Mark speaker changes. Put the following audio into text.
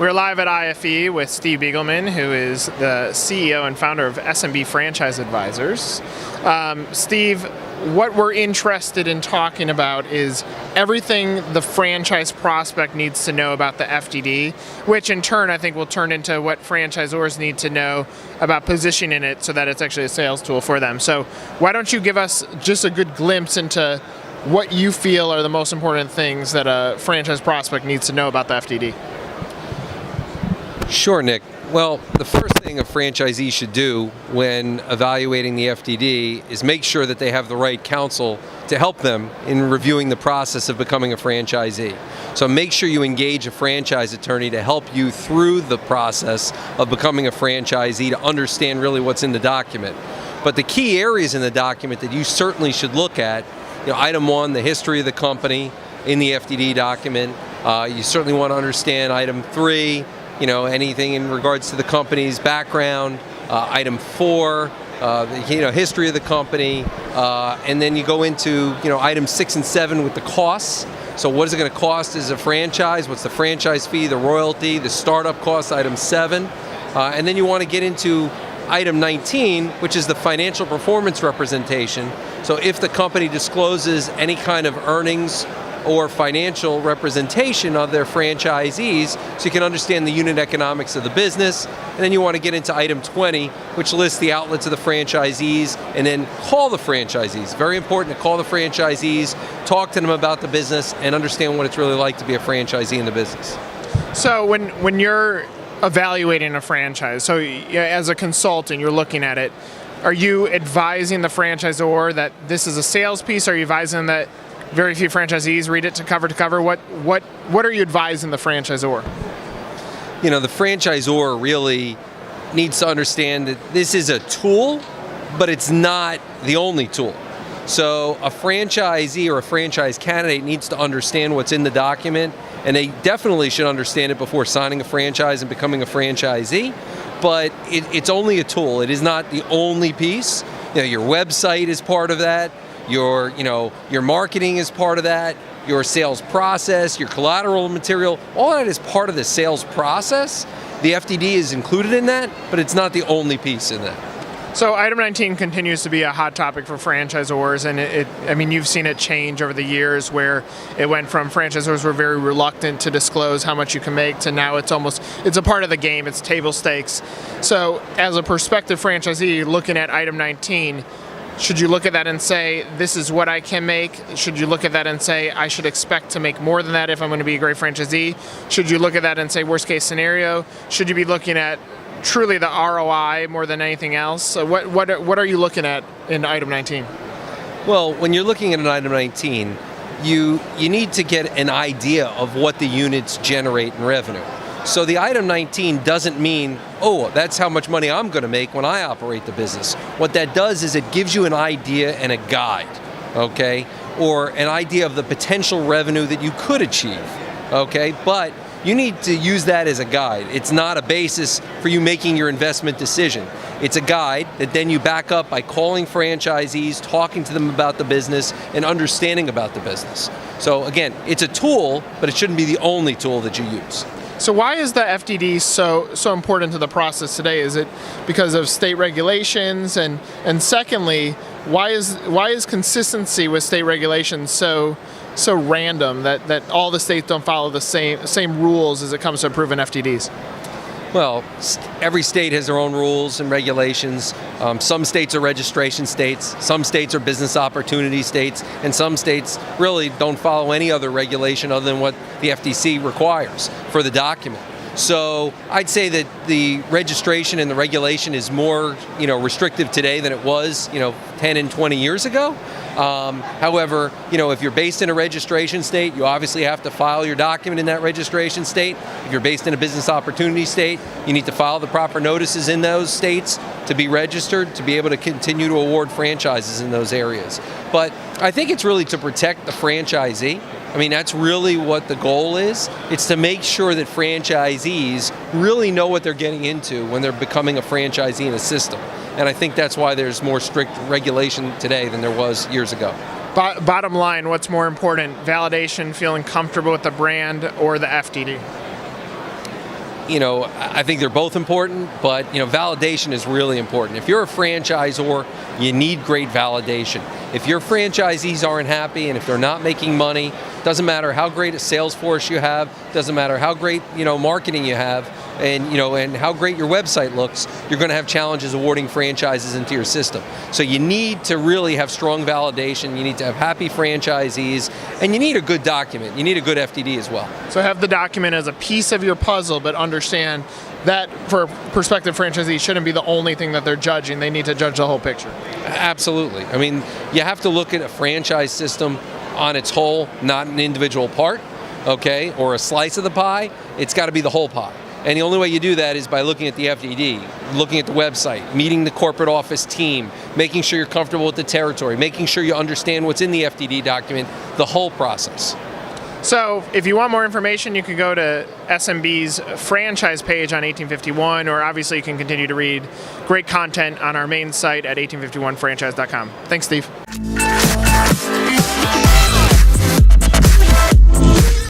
Speaker 1: We're live at IFE with Steve Beagelman, who is the CEO and founder of SMB Franchise Advisors. Steve, what we're interested in talking about is everything the franchise prospect needs to know about the FDD, which in turn I think will turn into what franchisors need to know about positioning it so that it's actually a sales tool for them. So why don't you give us just a good glimpse into what you feel are the most important things that a franchise prospect needs to know about the FDD?
Speaker 2: Sure, Nick. Well, the first thing a franchisee should do when evaluating the FDD is make sure that they have the right counsel to help them in reviewing the process of becoming a franchisee. So make sure you engage a franchise attorney to help you through the process of becoming a franchisee to understand really what's in the document. But the key areas in the document that you certainly should look at, item 1, the history of the company in the FDD document. You certainly want to understand item 3, anything in regards to the company's background. Item 4, the history of the company, and then you go into items 6 and 7 with the costs. So what is it going to cost as a franchise? What's the franchise fee, the royalty, the startup cost, item 7, and then you want to get into item 19, which is the financial performance representation. So if the company discloses any kind of earnings or financial representation of their franchisees, so you can understand the unit economics of the business. And then you want to get into item 20, which lists the outlets of the franchisees, and then call the franchisees. Very important to call the franchisees, talk to them about the business, and understand what it's really like to be a franchisee in the business.
Speaker 1: So when you're evaluating a franchise, so as a consultant, you're looking at it, are you advising the franchisor that this is a sales piece? Are you advising that very few franchisees read it to cover? What are you advising the franchisor?
Speaker 2: The franchisor really needs to understand that this is a tool, but it's not the only tool. So a franchisee or a franchise candidate needs to understand what's in the document, and they definitely should understand it before signing a franchise and becoming a franchisee. But it's only a tool. It is not the only piece. Your website is part of that. Your marketing is part of that, your sales process, your collateral material, all that is part of the sales process. The FDD is included in that, but it's not the only piece in that.
Speaker 1: So item 19 continues to be a hot topic for franchisors, and you've seen it change over the years where it went from franchisors were very reluctant to disclose how much you can make to now it's a part of the game, it's table stakes. So as a prospective franchisee looking at item 19, should you look at that and say, this is what I can make? Should you look at that and say, I should expect to make more than that if I'm going to be a great franchisee? Should you look at that and say, worst case scenario? Should you be looking at truly the ROI more than anything else? So what are you looking at in item 19?
Speaker 2: Well, when you're looking at an item 19, you need to get an idea of what the units generate in revenue. So the item 19 doesn't mean, that's how much money I'm going to make when I operate the business. What that does is it gives you an idea and a guide, okay? Or an idea of the potential revenue that you could achieve, okay? But you need to use that as a guide. It's not a basis for you making your investment decision. It's a guide that then you back up by calling franchisees, talking to them about the business, and understanding about the business. So again, it's a tool, but it shouldn't be the only tool that you use.
Speaker 1: So why is the FDD so important to the process today? Is it because of state regulations? And secondly, why is consistency with state regulations so random that all the states don't follow the same rules as it comes to approving FDDs?
Speaker 2: Well, every state has their own rules and regulations. Some states are registration states, some states are business opportunity states, and some states really don't follow any other regulation other than what the FTC requires for the document. So I'd say that the registration and the regulation is more, restrictive today than it was, 10 and 20 years ago. However, if you're based in a registration state, you obviously have to file your document in that registration state. If you're based in a business opportunity state, you need to file the proper notices in those states to be registered, to be able to continue to award franchises in those areas. But I think it's really to protect the franchisee. That's really what the goal is. It's to make sure that franchisees really know what they're getting into when they're becoming a franchisee in a system. And I think that's why there's more strict regulation today than there was years ago.
Speaker 1: Bottom line, what's more important, validation, feeling comfortable with the brand, or the FDD?
Speaker 2: I think they're both important, but validation is really important. If you're a franchisor, you need great validation. If your franchisees aren't happy and if they're not making money, doesn't matter how great a sales force you have, doesn't matter how great marketing you have, and how great your website looks, you're going to have challenges awarding franchises into your system. So you need to really have strong validation. You need to have happy franchisees, and you need a good document. You need a good FDD as well.
Speaker 1: So have the document as a piece of your puzzle, but understand that for prospective franchisees shouldn't be the only thing that they're judging. They need to judge the whole picture.
Speaker 2: Absolutely. I mean, you have to look at a franchise system on its whole, not an individual part, okay, or a slice of the pie. It's got to be the whole pie. And the only way you do that is by looking at the FDD, looking at the website, meeting the corporate office team, making sure you're comfortable with the territory, making sure you understand what's in the FDD document, the whole process.
Speaker 1: So if you want more information, you can go to SMB's franchise page on 1851, or obviously you can continue to read great content on our main site at 1851franchise.com. Thanks, Steve.